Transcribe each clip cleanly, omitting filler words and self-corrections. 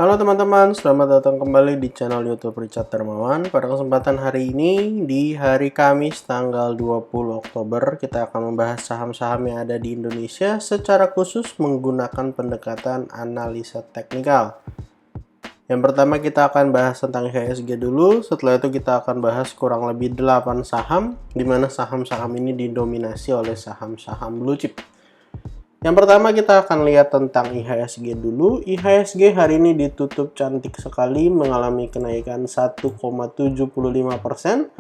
Halo teman-teman, selamat datang kembali di channel YouTube Richard Darmawan. Pada kesempatan hari ini, di hari Kamis tanggal 20 Oktober, kita akan membahas saham-saham yang ada di Indonesia secara khusus menggunakan pendekatan analisa teknikal. Yang pertama kita akan bahas tentang IHSG dulu, setelah itu kita akan bahas kurang lebih 8 saham, di mana saham-saham ini didominasi oleh saham-saham blue chip. Yang pertama kita akan lihat tentang IHSG dulu. IHSG hari ini ditutup cantik sekali, mengalami kenaikan 1,75%.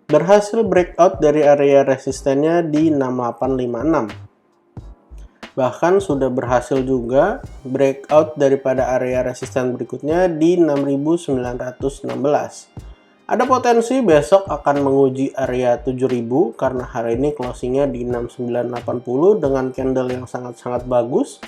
Berhasil breakout dari area resistennya di 6856. Bahkan sudah berhasil juga breakout daripada area resisten berikutnya di 6916. Ada potensi besok akan menguji area 7000 karena hari ini closingnya di 6980 dengan candle yang sangat-sangat bagus.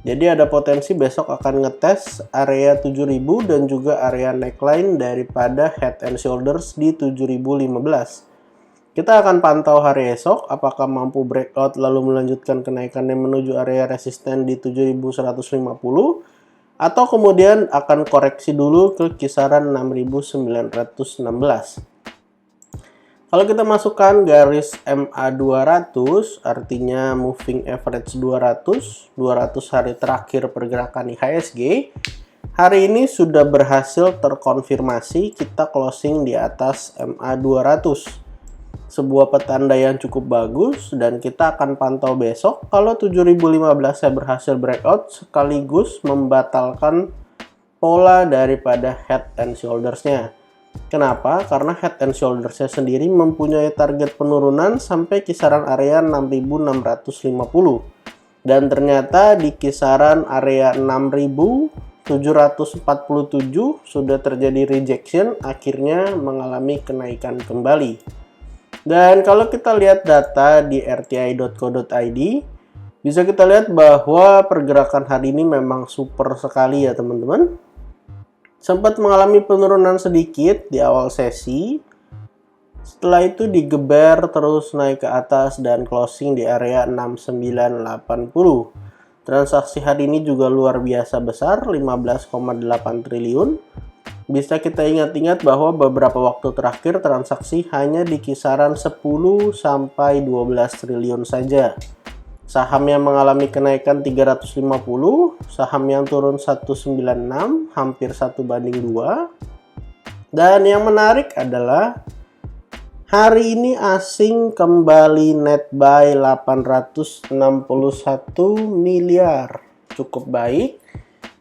Jadi ada potensi besok akan ngetes area 7000 dan juga area neckline daripada head and shoulders di 7015. Kita akan pantau hari esok apakah mampu breakout lalu melanjutkan kenaikannya menuju area resisten di 7150 atau kemudian akan koreksi dulu ke kisaran 6916. Kalau kita masukkan garis MA200, artinya moving average 200 hari terakhir pergerakan IHSG, hari ini sudah berhasil terkonfirmasi kita closing di atas MA200. Sebuah petanda yang cukup bagus dan kita akan pantau besok kalau 7015 saya berhasil breakout sekaligus membatalkan pola daripada head and shoulders-nya. Kenapa? Karena head and shoulders-nya sendiri mempunyai target penurunan sampai kisaran area 6650 dan ternyata di kisaran area 6747 sudah terjadi rejection, akhirnya mengalami kenaikan kembali. Dan kalau kita lihat data di rti.co.id, bisa kita lihat bahwa pergerakan hari ini memang super sekali ya teman-teman. Sempat mengalami penurunan sedikit di awal sesi, setelah itu digeber terus naik ke atas dan closing di area 6980. Transaksi hari ini juga luar biasa besar, 15,8 triliun. Bisa kita ingat-ingat bahwa beberapa waktu terakhir transaksi hanya di kisaran 10 sampai 12 triliun saja. Saham yang mengalami kenaikan 350, saham yang turun 196, hampir 1:2. Dan yang menarik adalah hari ini asing kembali net buy 861 miliar. Cukup baik,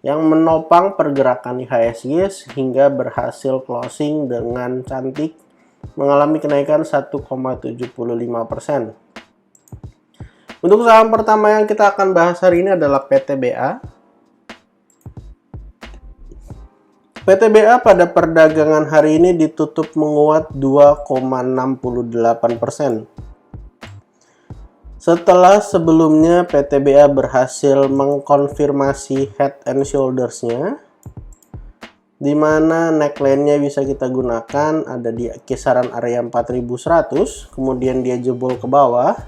yang menopang pergerakan IHSG sehingga berhasil closing dengan cantik mengalami kenaikan 1,75%. Untuk saham pertama yang kita akan bahas hari ini adalah PTBA. PTBA pada perdagangan hari ini ditutup menguat 2,68%. Setelah sebelumnya PTBA berhasil mengkonfirmasi head and shoulders-nya, di mana neckline-nya bisa kita gunakan ada di kisaran area 4100, kemudian dia jebol ke bawah.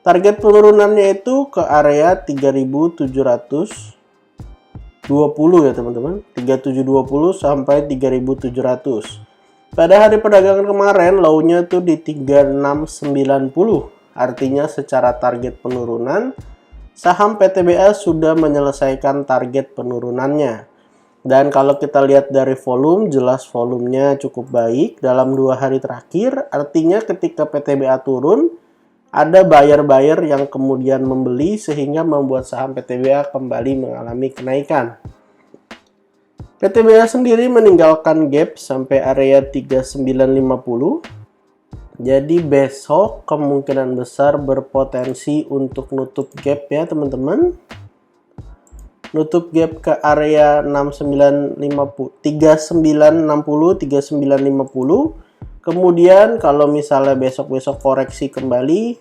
Target penurunannya itu ke area 3720 ya teman-teman, 3720 sampai 3700. Pada hari perdagangan kemarin low-nya tuh di 3690. Artinya secara target penurunan, saham PTBA sudah menyelesaikan target penurunannya. Dan kalau kita lihat dari volume, jelas volumenya cukup baik dalam 2 hari terakhir. Artinya ketika PTBA turun, ada buyer-buyer yang kemudian membeli sehingga membuat saham PTBA kembali mengalami kenaikan. PTBA sendiri meninggalkan gap sampai area 3950. Jadi besok kemungkinan besar berpotensi untuk nutup gap ya teman-teman. Nutup gap ke area 3960, 3950. Kemudian kalau misalnya besok-besok koreksi kembali,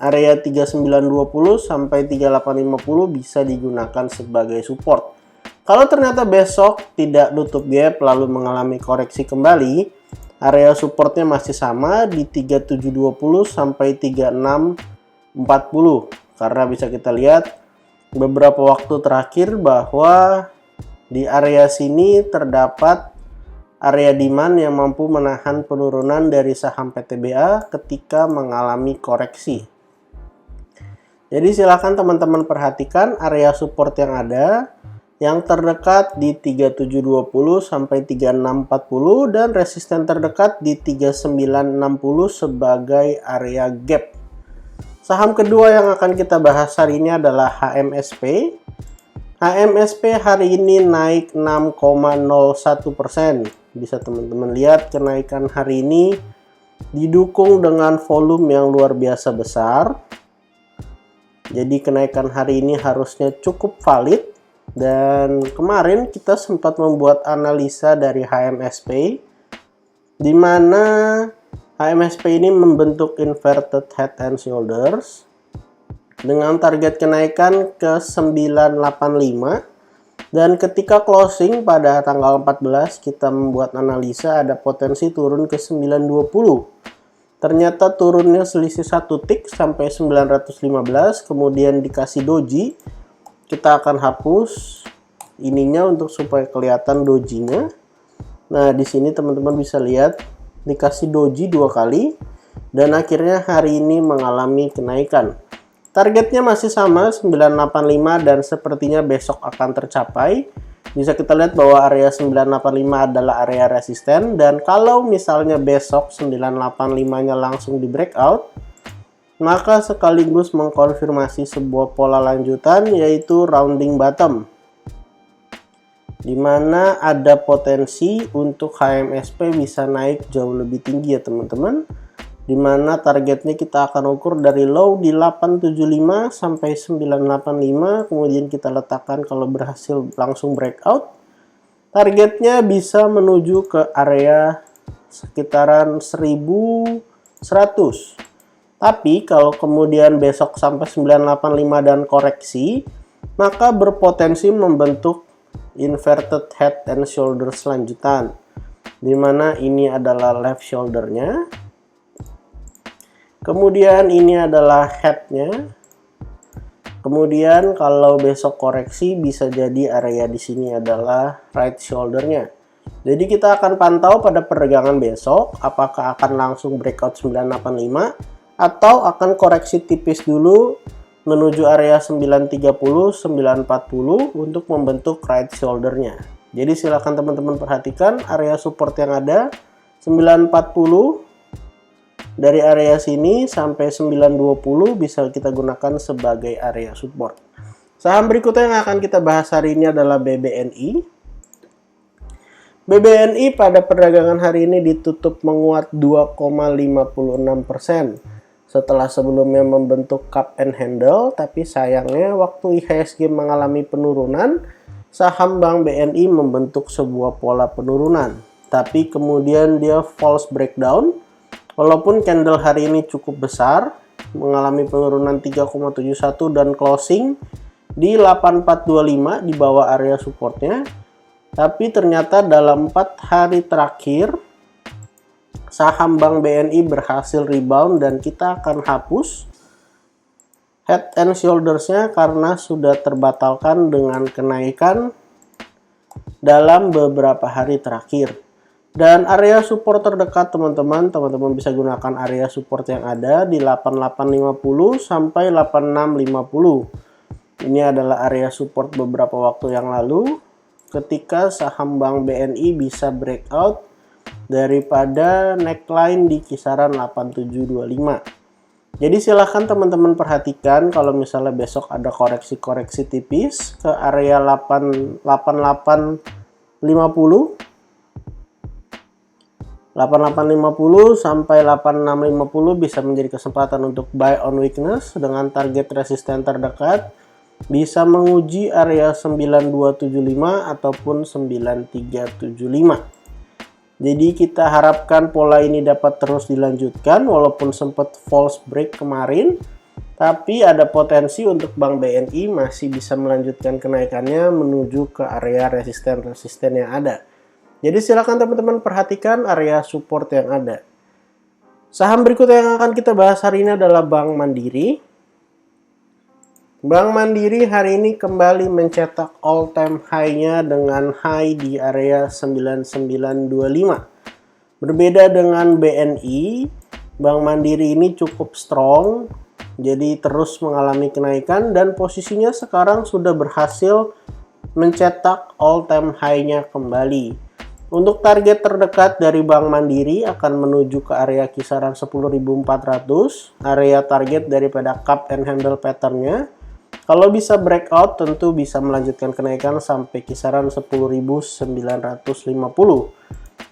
area 3920 sampai 3850 bisa digunakan sebagai support. Kalau ternyata besok tidak nutup gap lalu mengalami koreksi kembali, area supportnya masih sama di 3720 sampai 3640. Karena bisa kita lihat beberapa waktu terakhir bahwa Di area sini terdapat area demand yang mampu menahan penurunan dari saham PTBA ketika mengalami koreksi. Jadi silakan teman-teman perhatikan area support yang ada, yang terdekat di 3720 sampai 3640 dan resisten terdekat di 3960 sebagai area gap. Saham kedua yang akan kita bahas hari ini adalah HMSP. HMSP hari ini naik 6,01%. Bisa teman-teman lihat kenaikan hari ini didukung dengan volume yang luar biasa besar. Jadi kenaikan hari ini harusnya cukup valid. Dan kemarin kita sempat membuat analisa dari HMSP, di mana HMSP ini membentuk inverted head and shoulders dengan target kenaikan ke 985, dan ketika closing pada tanggal 14 kita membuat analisa ada potensi turun ke 920. Ternyata turunnya selisih 1 tick sampai 915, kemudian dikasih doji. Kita akan hapus ininya untuk supaya kelihatan dojinya. Nah, di sini teman-teman bisa lihat dikasih doji 2 kali dan akhirnya hari ini mengalami kenaikan. Targetnya masih sama 985 dan sepertinya besok akan tercapai. Bisa kita lihat bahwa area 985 adalah area resisten, dan kalau misalnya besok 985-nya langsung di breakout, maka sekaligus mengkonfirmasi sebuah pola lanjutan, yaitu rounding bottom, di mana ada potensi untuk HMSP bisa naik jauh lebih tinggi ya teman-teman, di mana targetnya kita akan ukur dari low di 875 sampai 985, kemudian kita letakkan kalau berhasil langsung breakout, targetnya bisa menuju ke area sekitaran 1100. Tapi kalau kemudian besok sampai 985 dan koreksi, maka berpotensi membentuk inverted head and shoulders lanjutan, di mana ini adalah left shouldernya, kemudian ini adalah headnya, kemudian kalau besok koreksi bisa jadi area di sini adalah right shouldernya. Jadi kita akan pantau pada perdagangan besok apakah akan langsung breakout 985 atau akan koreksi tipis dulu menuju area 930, 940 untuk membentuk right shouldernya. Jadi silakan teman-teman perhatikan area support yang ada 940, dari area sini sampai 920 bisa kita gunakan sebagai area support. Saham berikutnya yang akan kita bahas hari ini adalah BBNI. BBNI pada perdagangan hari ini ditutup menguat 2,56%. Setelah sebelumnya membentuk cup and handle, tapi sayangnya waktu IHSG mengalami penurunan, saham Bank BNI membentuk sebuah pola penurunan. Tapi kemudian dia false breakdown, walaupun candle hari ini cukup besar, mengalami penurunan 3,71 dan closing di 8425 di bawah area supportnya. Tapi ternyata dalam 4 hari terakhir, saham Bank BNI berhasil rebound dan kita akan hapus head and shoulders-nya karena sudah terbatalkan dengan kenaikan dalam beberapa hari terakhir. Dan area support terdekat teman-teman bisa gunakan area support yang ada di 8850 sampai 8650. Ini adalah area support beberapa waktu yang lalu ketika saham Bank BNI bisa breakout daripada neckline di kisaran 8725. Jadi silahkan teman-teman perhatikan kalau misalnya besok ada koreksi-koreksi tipis ke area 8850 sampai 8650 bisa menjadi kesempatan untuk buy on weakness dengan target resisten terdekat bisa menguji area 9275 ataupun 9375. Jadi kita harapkan pola ini dapat terus dilanjutkan walaupun sempat false break kemarin, tapi ada potensi untuk Bank BNI masih bisa melanjutkan kenaikannya menuju ke area resisten-resisten yang ada. Jadi silakan teman-teman perhatikan area support yang ada. Saham berikutnya yang akan kita bahas hari ini adalah Bank Mandiri. Bank Mandiri hari ini kembali mencetak all time high-nya dengan high di area 9925. Berbeda dengan BNI, Bank Mandiri ini cukup strong, jadi terus mengalami kenaikan dan posisinya sekarang sudah berhasil mencetak all time high-nya kembali. Untuk target terdekat dari Bank Mandiri akan menuju ke area kisaran 10.400, area target daripada cup and handle pattern-nya. Kalau bisa breakout tentu bisa melanjutkan kenaikan sampai kisaran 10.950.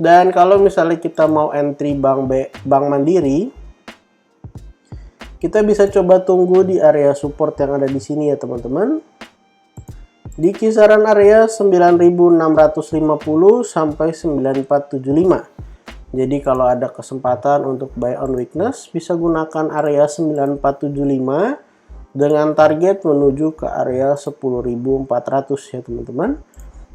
Dan kalau misalnya kita mau entry Bank Mandiri, kita bisa coba tunggu di area support yang ada di sini ya teman-teman. Di kisaran area 9.650 sampai 9.475. Jadi kalau ada kesempatan untuk buy on weakness, bisa gunakan area 9.475 dengan target menuju ke area 10.400 ya teman-teman.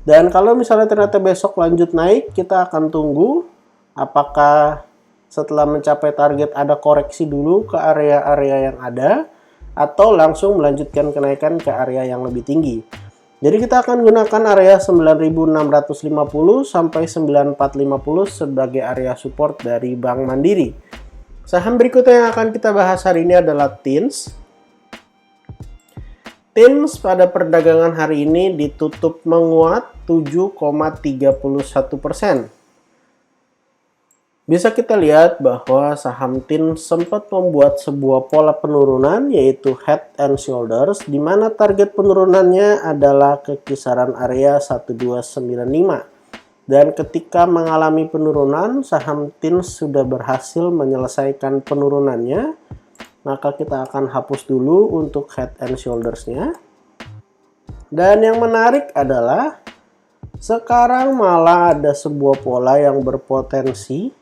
Dan kalau misalnya ternyata besok lanjut naik, kita akan tunggu apakah setelah mencapai target ada koreksi dulu ke area-area yang ada, atau langsung melanjutkan kenaikan ke area yang lebih tinggi. Jadi kita akan gunakan area 9.650 sampai 9.450 sebagai area support dari Bank Mandiri. Saham berikutnya yang akan kita bahas hari ini adalah TINS. TINS pada perdagangan hari ini ditutup menguat 7,31%. Bisa kita lihat bahwa saham TINS sempat membuat sebuah pola penurunan yaitu head and shoulders, di mana target penurunannya adalah ke kisaran area 1295. Dan ketika mengalami penurunan, saham TINS sudah berhasil menyelesaikan penurunannya. Maka kita akan hapus dulu untuk head and shoulders-nya. Dan yang menarik adalah sekarang malah ada sebuah pola yang berpotensi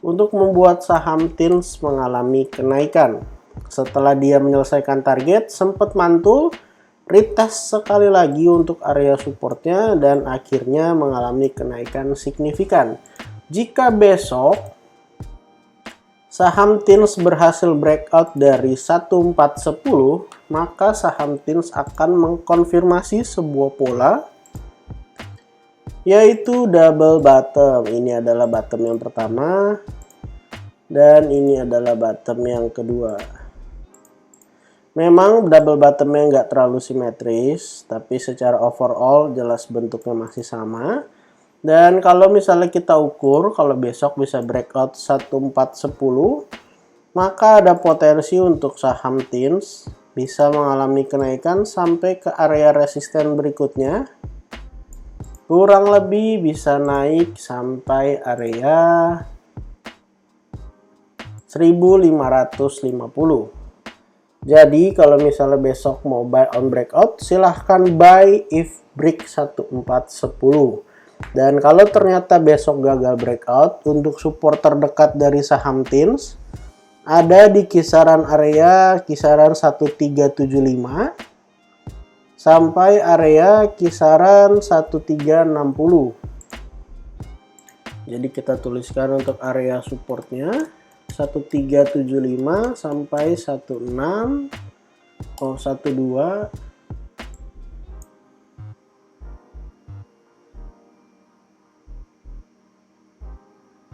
untuk membuat saham TINS mengalami kenaikan. Setelah dia menyelesaikan target, sempat mantul, retest sekali lagi untuk area supportnya dan akhirnya mengalami kenaikan signifikan. Jika besok saham TINS berhasil breakout dari 1410, maka saham TINS akan mengkonfirmasi sebuah pola yaitu double bottom. Ini adalah bottom yang pertama dan ini adalah bottom yang kedua. Memang double bottomnya nggak terlalu simetris, tapi secara overall jelas bentuknya masih sama. Dan kalau misalnya kita ukur, kalau besok bisa breakout 1410, maka ada potensi untuk saham TINS bisa mengalami kenaikan sampai ke area resisten berikutnya. Kurang lebih bisa naik sampai area 1550. Jadi kalau misalnya besok mau buy on breakout, silahkan buy if break 1410. Dan kalau ternyata besok gagal breakout, untuk support terdekat dari saham TINS ada di kisaran area kisaran 1375 sampai area kisaran 1360. Jadi kita tuliskan untuk area supportnya 1375 sampai 16 12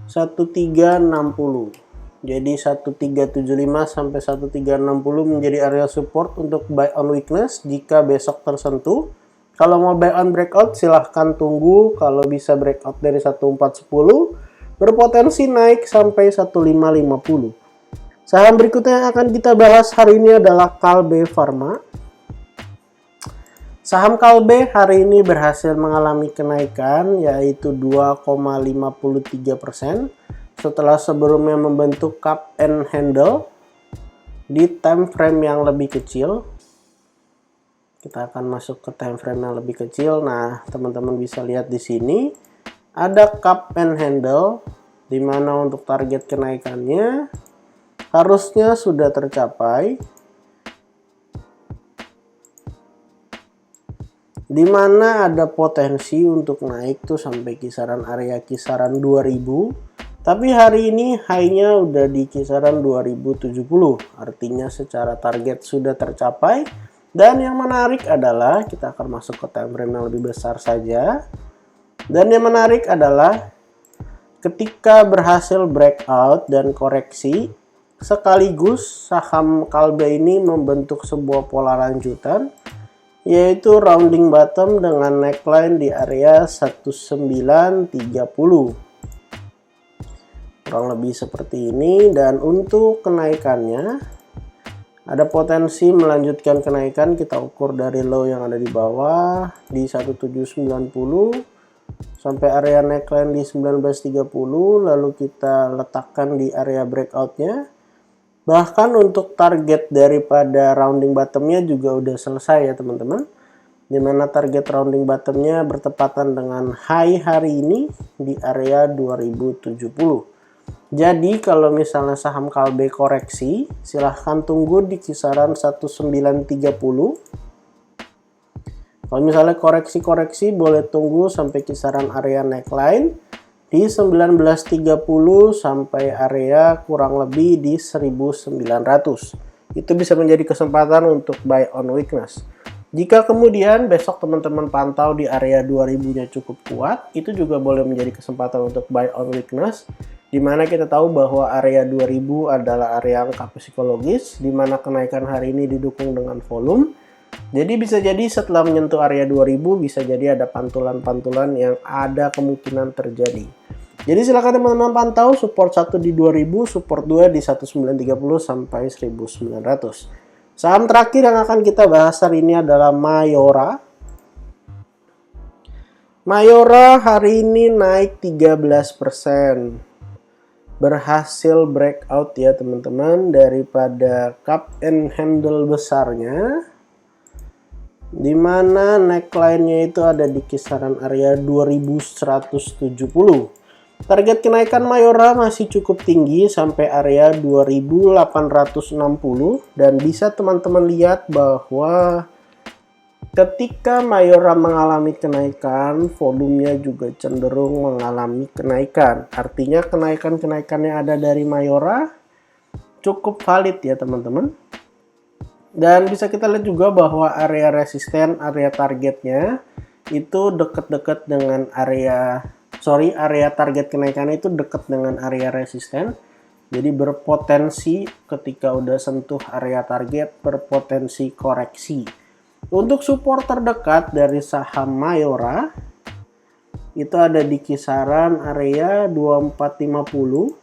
1360. Jadi 1375 sampai 1360 menjadi area support untuk buy on weakness jika besok tersentuh. Kalau mau buy on breakout silahkan tunggu, kalau bisa breakout dari 1410 berpotensi naik sampai 1550. Saham berikutnya yang akan kita bahas hari ini adalah Kalbe Farma. Saham Kalbe hari ini berhasil mengalami kenaikan yaitu 2,53%. Setelah sebelumnya membentuk cup and handle di time frame yang lebih kecil. Kita akan masuk ke time frame yang lebih kecil. Nah, teman-teman bisa lihat di sini ada cup and handle di mana untuk target kenaikannya harusnya sudah tercapai. Di mana ada potensi untuk naik tuh sampai kisaran area kisaran 2000. Tapi hari ini high-nya udah di kisaran 2070, artinya secara target sudah tercapai Dan yang menarik adalah kita akan masuk ke time frame yang lebih besar saja. Dan yang menarik adalah ketika berhasil breakout dan koreksi, sekaligus saham Kalbe ini membentuk sebuah pola lanjutan, yaitu rounding bottom dengan neckline di area 1930. Kurang lebih seperti ini, dan untuk kenaikannya ada potensi melanjutkan kenaikan. Kita ukur dari low yang ada di bawah di 1790 sampai area neckline di 1930, lalu kita letakkan di area breakoutnya. Bahkan untuk target daripada rounding bottomnya juga udah selesai ya teman-teman, dimana target rounding bottomnya bertepatan dengan high hari ini di area 2070. Jadi kalau misalnya saham Kalbe koreksi, silahkan tunggu di kisaran 1930. Kalau misalnya koreksi boleh tunggu sampai kisaran area neckline di 1930 sampai area kurang lebih di 1900. Itu bisa menjadi kesempatan untuk buy on weakness. Jika kemudian besok teman-teman pantau di area 2000-nya cukup kuat, itu juga boleh menjadi kesempatan untuk buy on weakness, di mana kita tahu bahwa area 2000 adalah area angka psikologis, di mana kenaikan hari ini didukung dengan volume. Jadi bisa jadi setelah menyentuh area 2000 bisa jadi ada pantulan-pantulan yang ada kemungkinan terjadi. Jadi silakan teman-teman pantau support 1 di 2000, support 2 di 1930 sampai 1900. Saham terakhir yang akan kita bahas hari ini adalah Mayora. Mayora hari ini naik 13%. Berhasil breakout ya teman-teman daripada cup and handle besarnya, dimana neckline-nya itu ada di kisaran area 2170. Target kenaikan Mayora masih cukup tinggi sampai area 2860, dan bisa teman-teman lihat bahwa ketika Mayora mengalami kenaikan, volumenya juga cenderung mengalami kenaikan. Artinya kenaikan-kenaikan yang ada dari Mayora cukup valid ya teman-teman. Dan bisa kita lihat juga bahwa area resisten, area targetnya itu dekat-dekat dengan area target kenaikannya itu dekat dengan area resisten. Jadi berpotensi ketika udah sentuh area target berpotensi koreksi. Untuk support terdekat dari saham Mayora itu ada di kisaran area 2450.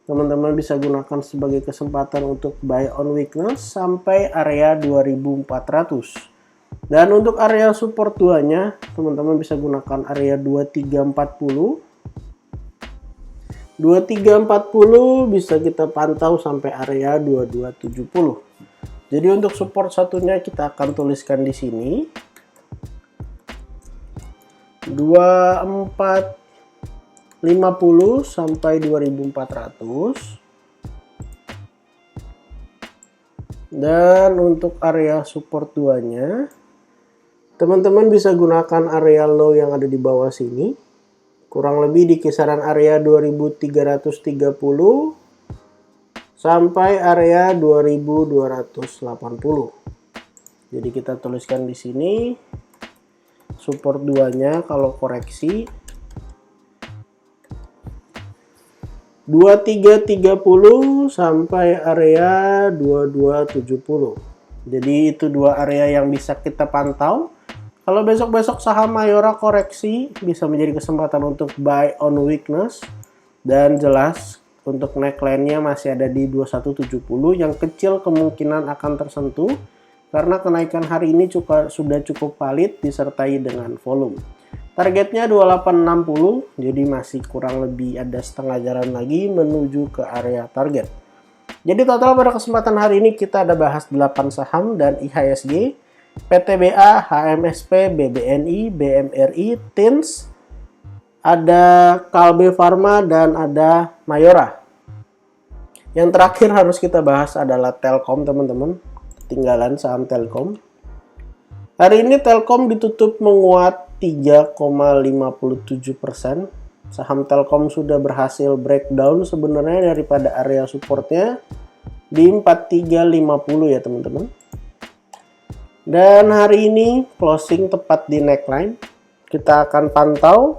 Teman-teman bisa gunakan sebagai kesempatan untuk buy on weakness sampai area 2400. Dan untuk area support 2-nya, teman-teman bisa gunakan area 2340. 2340 bisa kita pantau sampai area 2270. Jadi untuk support satunya kita akan tuliskan di sini 2450 sampai 2400. Dan untuk area support 2-nya teman-teman bisa gunakan area low yang ada di bawah sini, kurang lebih di kisaran area 2330 sampai area 2280. Jadi kita tuliskan di sini support 2-nya kalau koreksi 2330 sampai area 2270. Jadi itu dua area yang bisa kita pantau. Kalau besok-besok saham Mayora koreksi, bisa menjadi kesempatan untuk buy on weakness. Dan jelas untuk neckline-nya masih ada di 2170 yang kecil kemungkinan akan tersentuh karena kenaikan hari ini sudah cukup valid disertai dengan volume. Targetnya 2860, jadi masih kurang lebih ada setengah jalan lagi menuju ke area target. Jadi total pada kesempatan hari ini kita ada bahas 8 saham dan IHSG, PTBA, HMSP, BBNI, BMRI, TINS, ada Kalbe Pharma, dan ada Mayora. Yang terakhir harus kita bahas adalah Telkom teman-teman, ketinggalan saham Telkom. Hari ini Telkom ditutup menguat 3,57%. Saham Telkom sudah berhasil breakdown sebenarnya daripada area supportnya di 4350 ya teman-teman. Dan hari ini closing tepat di neckline. Kita akan pantau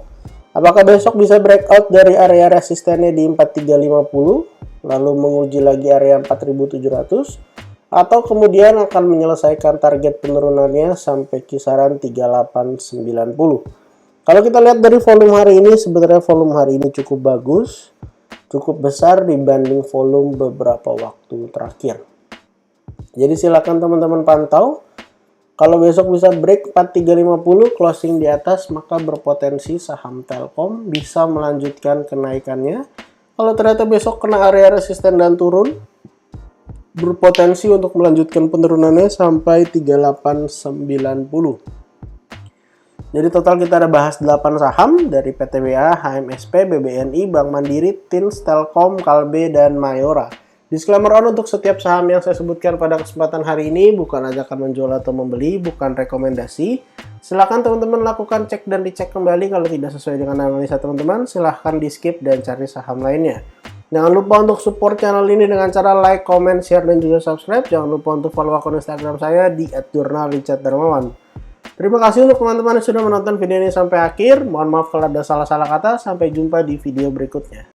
apakah besok bisa breakout dari area resistennya di 4350, lalu menguji lagi area 4700, atau kemudian akan menyelesaikan target penurunannya sampai kisaran 3890. Kalau kita lihat dari volume hari ini, sebenarnya volume hari ini cukup bagus, cukup besar dibanding volume beberapa waktu terakhir. Jadi silakan teman-teman pantau. Kalau besok bisa break 4350 closing di atas, maka berpotensi saham Telkom bisa melanjutkan kenaikannya. Kalau ternyata besok kena area resisten dan turun, berpotensi untuk melanjutkan penurunannya sampai 3890. Jadi total kita ada bahas 8 saham dari PTBA, HMSP, BBNI, Bank Mandiri, TINS, Telkom, Kalbe, dan Mayora. Disclaimer on untuk setiap saham yang saya sebutkan pada kesempatan hari ini bukan ajakan menjual atau membeli, bukan rekomendasi. Silahkan teman-teman lakukan cek dan dicek kembali. Kalau tidak sesuai dengan analisa teman-teman, silahkan di skip dan cari saham lainnya. Jangan lupa untuk support channel ini dengan cara like, comment, share, dan juga subscribe. Jangan lupa untuk follow akun Instagram saya di @jurnalricharddarmawan. Terima kasih untuk teman-teman yang sudah menonton video ini sampai akhir. Mohon maaf kalau ada salah-salah kata. Sampai jumpa di video berikutnya.